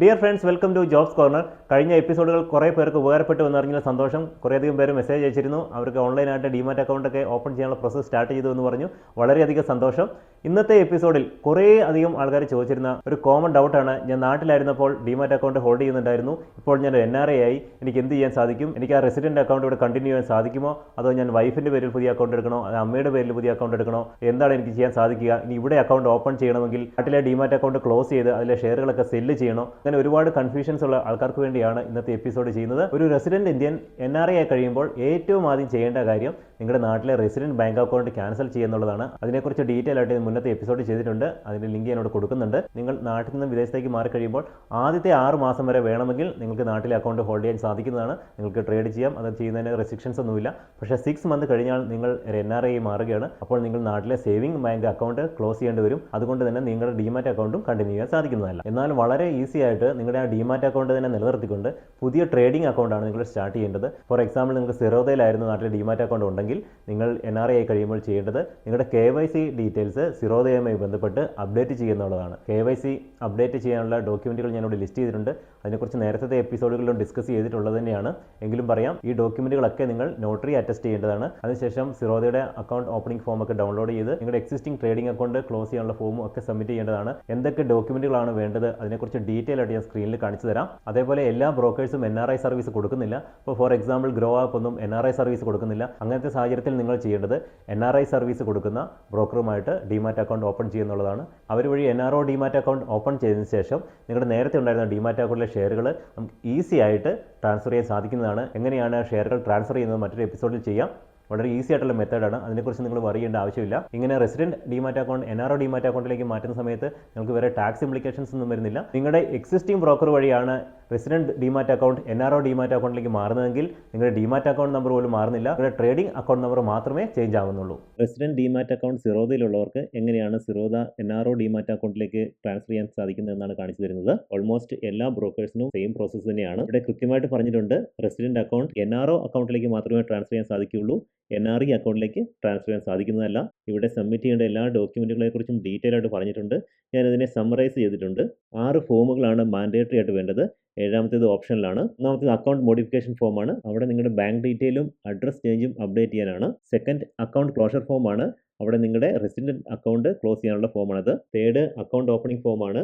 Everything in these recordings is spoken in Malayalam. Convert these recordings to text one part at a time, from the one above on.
Dear friends, welcome to jobs corner. കഴിഞ്ഞ എപ്പിസോഡുകൾ കുറേ പേർക്ക് ഉപകാരപ്പെട്ടു എന്നറിഞ്ഞ സന്തോഷം. കുറേയധികം പേര് മെസ്സേജ് അയച്ചിരുന്നു, അവർക്ക് ഓൺലൈനായിട്ട് ഡിമാറ്റ് അക്കൗണ്ടൊക്കെ ഓപ്പൺ ചെയ്യാനുള്ള പ്രോസസ്സ് സ്റ്റാർട്ട് ചെയ്തു എന്ന് പറഞ്ഞു. വളരെയധികം സന്തോഷം. ഇന്നത്തെ എപ്പിസോഡിൽ കുറേ അധികം ആൾക്കാർ ചോദിച്ചിരുന്ന ഒരു കോമൺ ഡൗട്ടാണ്, ഞാൻ നാട്ടിലായിരുന്നപ്പോൾ ഡിമാറ്റ് അക്കൗണ്ട് ഹോൾഡ് ചെയ്യുന്നുണ്ടായിരുന്നു, ഇപ്പോൾ ഞാൻ NRI ആയി, എനിക്ക് എന്ത് ചെയ്യാൻ സാധിക്കും? എനിക്ക് ആ റെസിഡൻറ്റ് അക്കൗണ്ട് ഇവിടെ കണ്ടിന്യൂ ചെയ്യാൻ സാധിക്കുമോ? അതോ ഞാൻ വൈഫിൻ്റെ പേരിൽ പുതിയ അക്കൗണ്ട് എടുക്കണോ? അത് അമ്മയുടെ പേരിൽ പുതിയ അക്കൗണ്ട് എടുക്കണോ? എന്താണ് എനിക്ക് ചെയ്യാൻ സാധിക്കുക? ഇനി ഇവിടെ അക്കൗണ്ട് ഓപ്പൺ ചെയ്യണമെങ്കിൽ നാട്ടിലെ ഡിമാറ്റ് അക്കൗണ്ട് ക്ലോസ് ചെയ്ത് അതിലെ ഷെയറുകളൊക്കെ സെല്ല് ചെയ്യണോ? അങ്ങനെ ഒരുപാട് കൺഫ്യൂഷൻസ് ഉള്ള ആൾക്കാർക്ക് വേണ്ടിയാണ് ഇന്നത്തെ എപ്പിസോഡ് ചെയ്യുന്നത്. ഒരു റെസിഡന്റ് ഇന്ത്യൻ NRI ആയി കഴിയുമ്പോൾ ഏറ്റവും ആദ്യം ചെയ്യേണ്ട കാര്യം നിങ്ങളുടെ നാട്ടിലെ റെസിഡന്റ് ബാങ്ക് അക്കൗണ്ട് ക്യാൻസൽ ചെയ്യുന്നുള്ളതാണ്. അതിനെക്കുറിച്ച് ഡീറ്റെയിൽ ആയിട്ട് മുന്നത്തെ എപ്പിസോഡ് ചെയ്തിട്ടുണ്ട്. അതിൻ്റെ ലിങ്ക് ഞാനോട് കൊടുക്കുന്നുണ്ട്. നിങ്ങൾ നാട്ടിൽ നിന്ന് വിദേശത്തേക്ക് മാറി കഴിയുമ്പോൾ ആദ്യത്തെ 6 മാസം വരെ വേണമെങ്കിൽ നിങ്ങൾക്ക് നാട്ടിലെ അക്കൗണ്ട് ഹോൾഡ് ചെയ്യാൻ സാധിക്കുന്നതാണ്. നിങ്ങൾക്ക് ട്രേഡ് ചെയ്യാം, അത് ചെയ്യുന്നതിന് റെസ്ട്രിക്ഷൻസ് ഒന്നുമില്ല. പക്ഷേ 6 മന്ത് കഴിഞ്ഞാൽ നിങ്ങൾ ഒരു NRI മാറുകയാണ്. അപ്പോൾ നിങ്ങൾ നാട്ടിലെ സേവിംഗ് ബാങ്ക് അക്കൗണ്ട് ക്ലോസ് ചെയ്യേണ്ടി വരും. അതുകൊണ്ട് തന്നെ നിങ്ങളുടെ ഡിമാറ്റ് അക്കൗണ്ടും കണ്ടിന്യൂ ചെയ്യാൻ സാധിക്കുന്നതല്ല. എന്നാൽ വളരെ ഈസി ആയിട്ട് നിങ്ങളുടെ ആ ഡിമാറ്റ് അക്കൗണ്ട് തന്നെ നിലനിർത്തിക്കൊണ്ട് പുതിയ ട്രേഡിംഗ് അക്കൗണ്ടാണ് നിങ്ങൾ സ്റ്റാർട്ട് ചെയ്യേണ്ടത്. ഫോർ എക്സാമ്പിൾ, നിങ്ങൾക്ക് സിറോദയിലായിരുന്നു നാട്ടിൽ ഡിമാറ്റ് അക്കൗണ്ട് ഉണ്ടെങ്കിൽ നിങ്ങൾ NRI ആയി കഴിയുമ്പോൾ ചെയ്യേണ്ടത് നിങ്ങളുടെ KYC ഡീറ്റെയിൽസ് സിറോദയുമായി ബന്ധപ്പെട്ട് അപ്ഡേറ്റ് ചെയ്യുന്നുള്ളതാണ്. KYC അപ്ഡേറ്റ് ചെയ്യാനുള്ള ഡോക്യുമെൻറ്റുകൾ ഞാനിവിടെ ലിസ്റ്റ് ചെയ്തിട്ടുണ്ട്. അതിനെക്കുറിച്ച് നേരത്തെ എപ്പിസോഡുകളിലും ഡിസ്കസ് ചെയ്തിട്ടുള്ളത് തന്നെയാണ്. എങ്കിലും പറയാം, ഈ ഡോക്യുമെൻറ്റുകളൊക്കെ നിങ്ങൾ നോട്ടറി അറ്റസ്റ്റ് ചെയ്യേണ്ടതാണ്. അതിനുശേഷം സിറോദയുടെ അക്കൗണ്ട് ഓപ്പണിംഗ് ഫോം ഒക്കെ ഡൗൺലോഡ് ചെയ്ത് നിങ്ങളുടെ എക്സിസ്റ്റിംഗ് ട്രേഡിംഗ് അക്കൗണ്ട് ക്ലോസ് ചെയ്യാനുള്ള ഫോമും ഒക്കെ സബ്മിറ്റ് ചെയ്യേണ്ടതാണ്. എന്തൊക്കെ ഡോക്യുമെൻറ്റുകളാണ് വേണ്ടത് അതിനെക്കുറിച്ച് ഡീറ്റെയിൽ ആയിട്ട് ഞാൻ സ്ക്രീനിൽ കാണിച്ചു തരാം. അതേപോലെ എല്ലാ ബ്രോക്കേഴ്സും NRI സർവീസ് കൊടുക്കുന്നില്ല. ഇപ്പോൾ ഫോർ എക്സാമ്പിൾ ഗ്രോ ആപ്പ് ഒന്നും NRI സർവീസ് കൊടുക്കുന്നില്ല. അങ്ങനത്തെ സാഹചര്യത്തിൽ നിങ്ങൾ ചെയ്യേണ്ടത് NRI സർവീസ് കൊടുക്കുന്ന ബ്രോക്കറുമായിട്ട് ഡിമാറ്റ് അക്കൗണ്ട് ഓപ്പൺ ചെയ്യുന്നുള്ളതാണ്. അവർ വഴി NRO ഡിമാറ്റ് അക്കൗണ്ട് ഓപ്പൺ ചെയ്തതിന് ശേഷം നിങ്ങളുടെ നേരത്തെ ഉണ്ടായിരുന്ന ഡിമാറ്റ് അക്കൗണ്ടിലെ ഷെയറുകൾ നമുക്ക് ഈസി ആയിട്ട് ട്രാൻസ്ഫർ ചെയ്യാൻ സാധിക്കുന്നതാണ്. എങ്ങനെയാണ് ഷെയറുകൾ ട്രാൻസ്ഫർ ചെയ്യുന്നത് മറ്റൊരു എപ്പിസോഡിൽ ചെയ്യാം. വളരെ ഈസി ആയിട്ടുള്ള മെത്തേഡാണ്. അതിനെക്കുറിച്ച് നിങ്ങൾ വറി ചെയ്യേണ്ട ആവശ്യമില്ല. ഇങ്ങനെ resident demat account NRO demat അക്കൗണ്ടിലേക്ക് മാറ്റുന്ന സമയത്ത് നിങ്ങൾക്ക് വേറെ ടാക്സ് ഇംപ്ലിക്കേഷൻസ് ഒന്നും വരുന്നില്ല. നിങ്ങളുടെ എക്സിസ്റ്റിംഗ് ബ്രോക്കർ വഴിയാണ് resident demat account NRO demat അക്കൗണ്ടിലേക്ക് മാറുന്നതെങ്കിൽ നിങ്ങളുടെ ഡിമാറ്റ് അക്കൗണ്ട് നമ്പർ പോലും മാറുന്നില്ല. നിങ്ങളുടെ ട്രേഡിംഗ് അക്കൗണ്ട് നമ്പർ മാത്രമേ ചേഞ്ച് ആവുന്നുള്ളൂ. റെസിഡന്റ് ഡിമാറ്റ് അക്കൗണ്ട് സിറോദയിലുള്ളവർക്ക് എങ്ങനെയാണ് സിറോദ NRO ഡിമാറ്റ് അക്കൗണ്ടിലേക്ക് ട്രാൻസ്ഫർ ചെയ്യാൻ സാധിക്കുന്നതെന്നാണ് കാണിച്ചു തരുന്നത്. ഓൾമോസ്റ്റ് എല്ലാ ബ്രോക്കേഴ്സിനും സെയിം പ്രോസസ്സ് തന്നെയാണ്. ഇവിടെ കൃത്യമായിട്ട് പറഞ്ഞിട്ടുണ്ട്, റെസിഡന്റ് അക്കൗണ്ട് NRO അക്കൗണ്ടിലേക്ക് മാത്രമേ ട്രാൻസ്ഫർ ചെയ്യാൻ സാധിക്കുകയുള്ളൂ, NRI അക്കൗണ്ടിലേക്ക് ട്രാൻസ്ഫർ ചെയ്യാൻ സാധിക്കുന്നതല്ല. ഇവിടെ സബ്മിറ്റ് ചെയ്യേണ്ട എല്ലാ ഡോക്യുമെൻറ്റുകളെ കുറിച്ചും ഡീറ്റെയിൽ ആയിട്ട് പറഞ്ഞിട്ടുണ്ട്. ഞാനതിനെ സമ്മറൈസ് ചെയ്തിട്ടുണ്ട്. 6 ഫോമുകളാണ് മാൻഡേറ്ററി ആയിട്ട് വേണ്ടത്. 7ാമത്തേത് ഓപ്ഷനിലാണ്. 1ാമത്തേത് അക്കൗണ്ട് മോഡിഫിക്കേഷൻ ഫോമാണ്. അവിടെ നിങ്ങളുടെ ബാങ്ക് ഡീറ്റെയിലും അഡ്രസ് ചേഞ്ചും അപ്ഡേറ്റ് ചെയ്യാനാണ്. 2nd അക്കൗണ്ട് ക്ലോഷർ ഫോമാണ്. അവിടെ നിങ്ങളുടെ റെസിഡന്റ് അക്കൗണ്ട് ക്ലോസ് ചെയ്യാനുള്ള ഫോമാണത്. 3rd അക്കൗണ്ട് ഓപ്പണിംഗ് ഫോമാണ്.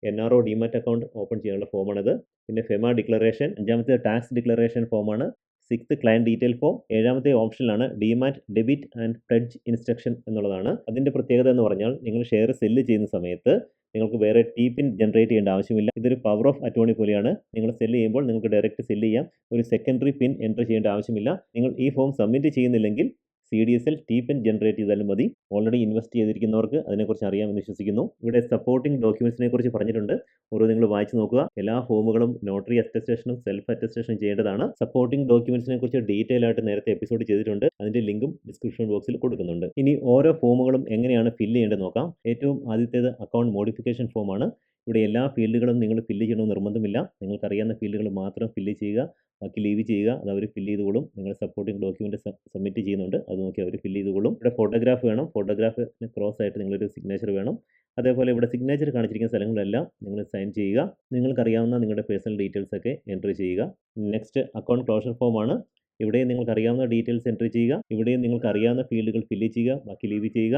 NRO ഡിമാറ്റ് അക്കൗണ്ട് ഓപ്പൺ ചെയ്യാനുള്ള ഫോമാണത്. പിന്നെ FEMA ഡിക്ലറേഷൻ. 5ാമത്തേത് ടാക്സ് ഡിക്ലറേഷൻ ഫോമാണ്. 6th client detail form. 7ാമത്തെ ഓപ്ഷനിലാണ് demat debit and pledge instruction എന്നുള്ളതാണ്. അതിൻ്റെ പ്രത്യേകത എന്ന് പറഞ്ഞാൽ നിങ്ങൾ ഷെയർ സെല്ല് ചെയ്യുന്ന സമയത്ത് നിങ്ങൾക്ക് വേറെ TPIN ജനറേറ്റ് ചെയ്യേണ്ട ആവശ്യമില്ല. ഇതൊരു പവർ ഓഫ് അറ്റോർണി പോലെയാണ്. നിങ്ങൾ സെല്ല് ചെയ്യുമ്പോൾ നിങ്ങൾക്ക് ഡയറക്റ്റ് സെല്ല് ചെയ്യാം. ഒരു സെക്കൻഡറി പിൻ എൻ്റർ ചെയ്യേണ്ട ആവശ്യമില്ല. നിങ്ങൾ ഈ ഫോം സബ്മിറ്റ് ചെയ്യുന്നില്ലെങ്കിൽ CDSL TPIN ജനറേറ്റ് ചെയ്താലും മതി. ഓൾറെഡി ഇൻവെസ്റ്റ് ചെയ്തിരിക്കുന്നവർക്ക് അതിനെക്കുറിച്ച് അറിയാമെന്ന് വിശ്വസിക്കുന്നു. ഇവിടെ സപ്പോർട്ടിംഗ് ഡോക്യുമെൻറ്റ്സിനെ കുറിച്ച് പറഞ്ഞിട്ടുണ്ട്. ഓരോ നിങ്ങൾ വായിച്ച് നോക്കുക. എല്ലാ ഫോമുകളും നോട്ടറി അറ്റസ്റ്റേഷനും സെൽഫ് അറ്റസ്റ്റേഷനും ചെയ്യേണ്ടതാണ്. സപ്പോർട്ടിംഗ് ഡോക്യുമെൻറ്റ്സിനെ കുറിച്ച് ഡീറ്റെയിൽ ആയിട്ട് നേരത്തെ എപ്പിസോഡ് ചെയ്തിട്ടുണ്ട്. അതിൻ്റെ ലിങ്കും ഡിസ്ക്രിപ്ഷൻ ബോക്സിൽ കൊടുക്കുന്നുണ്ട്. ഇനി ഓരോ ഫോമുകളും എങ്ങനെയാണ് ഫില്ല് ചെയ്യേണ്ടത് നോക്കാം. ഏറ്റവും ആദ്യത്തേത് അക്കൗണ്ട് മോഡിഫിക്കേഷൻ ഫോമാണ്. ഇവിടെ എല്ലാ ഫീൽഡുകളും നിങ്ങൾ ഫില്ല് ചെയ്യണമെന്ന് നിർബന്ധമില്ല. നിങ്ങൾക്കറിയാവുന്ന ഫീൽഡുകൾ മാത്രം ഫില്ല് ചെയ്യുക, ബാക്കി ലീവ് ചെയ്യുക. അത് അവർ ഫില്ല് ചെയ്തുകൊള്ളും. നിങ്ങൾ സപ്പോർട്ടിംഗ് ഡോക്യുമെൻറ്റ് സബ്മിറ്റ് ചെയ്യുന്നുണ്ട്, അത് നോക്കി അവർ ഫില്ല് ചെയ്തുകൊള്ളും. ഇവിടെ ഫോട്ടോഗ്രാഫ് വേണം. ഫോട്ടോഗ്രാഫിന് ക്രോസ് ആയിട്ട് നിങ്ങളൊരു സിഗ്നേച്ചർ വേണം. അതേപോലെ ഇവിടെ സിഗ്നേച്ചർ കാണിച്ചിരിക്കുന്ന സ്ഥലങ്ങളെല്ലാം നിങ്ങൾ സൈൻ ചെയ്യുക. നിങ്ങൾക്കറിയാവുന്ന നിങ്ങളുടെ പേഴ്സണൽ ഡീറ്റെയിൽസ് ഒക്കെ എൻട്രി ചെയ്യുക. നെക്സ്റ്റ് അക്കൗണ്ട് ക്ലോഷർ ഫോമാണ്. ഇവിടെയും നിങ്ങൾക്കറിയാവുന്ന ഡീറ്റെയിൽസ് എൻട്രി ചെയ്യുക. ഇവിടെയും നിങ്ങൾക്കറിയാവുന്ന ഫീൽഡുകൾ ഫില്ല് ചെയ്യുക, ബാക്കി ലീവ് ചെയ്യുക,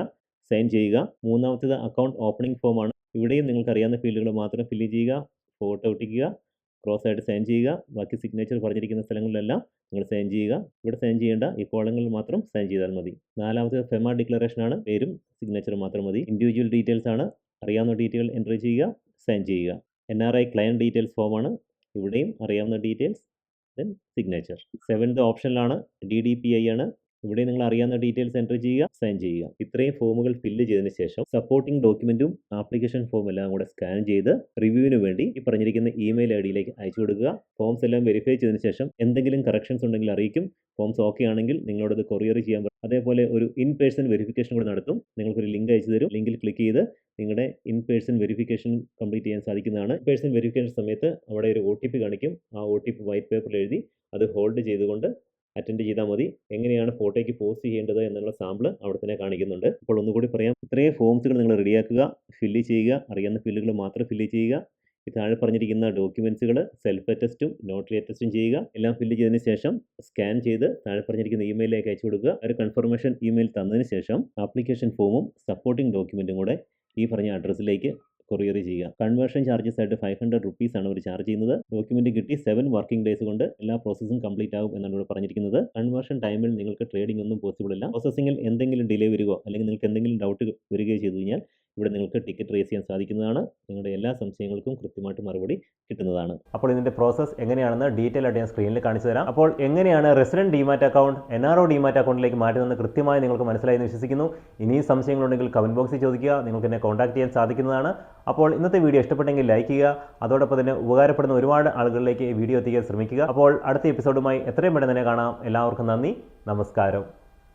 സൈൻ ചെയ്യുക. 3ാമത്തേത് അക്കൗണ്ട് ഓപ്പണിംഗ് ഫോമാണ്. ഇവിടെയും നിങ്ങൾക്കറിയാവുന്ന ഫീൽഡുകൾ മാത്രം ഫില്ല് ചെയ്യുക, ഫോട്ടോ ഒട്ടിക്കുക, ക്രോസ് ആയിട്ട് സൈൻ ചെയ്യുക. ബാക്കി സിഗ്നേച്ചർ പറഞ്ഞിരിക്കുന്ന സ്ഥലങ്ങളിലെല്ലാം നിങ്ങൾ സൈൻ ചെയ്യുക. ഇവിടെ സൈൻ ചെയ്യേണ്ട ഈ കോളങ്ങളിൽ മാത്രം സൈൻ ചെയ്താൽ മതി. 4ാമത്തെ FEMA ഡിക്ലറേഷൻ ആണ്. പേരും സിഗ്നേച്ചറും മാത്രം മതി. ഇൻഡിവിജ്വൽ ഡീറ്റെയിൽസ് ആണ്. അറിയാവുന്ന ഡീറ്റെയിൽ എൻട്രി ചെയ്യുക, സൈൻ ചെയ്യുക. NRI ക്ലയൻറ്റ് ഡീറ്റെയിൽസ് ഫോമാണ്. ഇവിടെയും അറിയാവുന്ന ഡീറ്റെയിൽസ്, ദെൻ സിഗ്നേച്ചർ. 7th ഓപ്ഷനിലാണ് DDPI ആണ്. ഇവിടെ നിങ്ങൾ അറിയാവുന്ന ഡീറ്റെയിൽസ് എൻട്രി ചെയ്യുക, സൈൻ ചെയ്യുക. ഇത്രയും ഫോമുകൾ ഫില്ല് ചെയ്തതിന് ശേഷം സപ്പോർട്ടിംഗ് ഡോക്യുമെൻറ്റും ആപ്ലിക്കേഷൻ ഫോം എല്ലാം കൂടെ സ്കാൻ ചെയ്ത് റിവ്യൂവിന് വേണ്ടി ഈ പറഞ്ഞിരിക്കുന്ന ഇമെയിൽ IDയിലേക്ക് അയച്ചു കൊടുക്കുക. ഫോംസ് എല്ലാം വെരിഫൈ ചെയ്തതിന് ശേഷം എന്തെങ്കിലും കറക്ഷൻസ് ഉണ്ടെങ്കിൽ അറിയിക്കും. ഫോംസ് ഓക്കെ ആണെങ്കിൽ നിങ്ങളോടത് കൊറിയർ ചെയ്യാൻ പറ്റും. അതേപോലെ ഒരു ഇൻ പേഴ്സൺ വെരിഫിക്കേഷൻ കൂടെ നടത്തും. നിങ്ങൾക്കൊരു ലിങ്ക് അയച്ചു തരും. ലിങ്കിൽ ക്ലിക്ക് ചെയ്ത് നിങ്ങളുടെ ഇൻ പേഴ്സൺ വെരിഫിക്കേഷൻ കംപ്ലീറ്റ് ചെയ്യാൻ സാധിക്കുന്നതാണ്. ഇൻ പേഴ്സൺ വെരിഫിക്കേഷൻ സമയത്ത് അവിടെ ഒരു OTP കാണിക്കും. ആ OTP വൈറ്റ് പേപ്പറിൽ എഴുതി അത് ഹോൾഡ് ചെയ്തുകൊണ്ട് അറ്റൻഡ് ചെയ്താൽ മതി. എങ്ങനെയാണ് ഫോട്ടോയ്ക്ക് പോസ്റ്റ് ചെയ്യേണ്ടത് എന്നുള്ള സാമ്പിൾ അവിടെ തന്നെ കാണിക്കുന്നുണ്ട്. അപ്പോൾ ഒന്നുകൂടി പറയാം, ഇത്രയും ഫോംസുകൾ നിങ്ങൾ റെഡിയാക്കുക, ഫില്ല് ചെയ്യുക, അറിയാവുന്ന ഫീൽഡുകൾ മാത്രം ഫില്ല് ചെയ്യുക. ഈ താഴെ പറഞ്ഞിരിക്കുന്ന ഡോക്യുമെൻസുകൾ സെൽഫ് അറ്റസ്റ്റും നോട്ടറി അറ്റസ്റ്റും ചെയ്യുക. എല്ലാം ഫില്ല് ചെയ്തതിന് ശേഷം സ്കാൻ ചെയ്ത് താഴെ പറഞ്ഞിരിക്കുന്ന ഇമെയിലിലേക്ക് അയച്ചു കൊടുക്കുക. ഒരു കൺഫർമേഷൻ ഇമെയിൽ തന്നതിന് ശേഷം ആപ്ലിക്കേഷൻ ഫോമും സപ്പോർട്ടിംഗ് ഡോക്യുമെൻറ്റും കൂടെ ഈ പറഞ്ഞ അഡ്രസ്സിലേക്ക് കൊറിയർ ചെയ്യുക. കൺവേർഷൻ ചാർജസ് ആയിട്ട് 500 റുപ്പീസ് ആണ് അവർ ചാർജ് ചെയ്യുന്നത്. ഡോക്യുമെന്റ് കിട്ടി 7 വർക്കിംഗ് ഡേയ്സ് കൊണ്ട് എല്ലാ പ്രോസസ്സും കംപ്ലീറ്റ് ആകും എന്നാണ് ഇവിടെ പറഞ്ഞിരിക്കുന്നത്. കൺവേർഷൻ ടൈമിൽ നിങ്ങൾക്ക് ട്രേഡിംഗ് ഒന്നും പോസിബിൾ അല്ല. പ്രോസസ്സിംഗിൽ എന്തെങ്കിലും ഡിലേ വരികയോ അല്ലെങ്കിൽ നിങ്ങൾക്ക് എന്തെങ്കിലും ഡൗട്ട് വരികയോ ചെയ്തു കഴിഞ്ഞാൽ ഇവിടെ നിങ്ങൾക്ക് ടിക്കറ്റ് റേസ് ചെയ്യാൻ സാധിക്കുന്നതാണ്. നിങ്ങളുടെ എല്ലാ സംശയങ്ങൾക്കും കൃത്യമായിട്ട് മറുപടി കിട്ടുന്നതാണ്. അപ്പോൾ ഇതിൻ്റെ പ്രോസസ്സ് എങ്ങനെയാണെന്ന് ഡീറ്റെയിൽ ആയിട്ട് ഞാൻ സ്ക്രീനിൽ കാണിച്ചു തരാം. അപ്പോൾ എങ്ങനെയാണ് resident demat account NRO demat അക്കൗണ്ടിലേക്ക് മാറ്റുന്നത് കൃത്യമായി നിങ്ങൾക്ക് മനസ്സിലായി എന്ന് വിശ്വസിക്കുന്നു. ഇനിയും സംശയങ്ങളുണ്ടെങ്കിൽ കമൻറ്റ് ബോക്സിൽ ചോദിക്കുക. നിങ്ങൾക്ക് എന്നെ കോൺടാക്ട് ചെയ്യാൻ സാധിക്കുന്നതാണ്. അപ്പോൾ ഇന്നത്തെ വീഡിയോ ഇഷ്ടപ്പെട്ടെങ്കിൽ ലൈക്ക് ചെയ്യുക. അതോടൊപ്പം തന്നെ ഉപകാരപ്പെടുന്ന ഒരുപാട് ആളുകളിലേക്ക് ഈ വീഡിയോ എത്തിക്കാൻ ശ്രമിക്കുക. അപ്പോൾ അടുത്ത എപ്പിസോഡുമായി എത്രയും പെട്ടെന്ന് തന്നെ കാണാം. എല്ലാവർക്കും നന്ദി, നമസ്കാരം.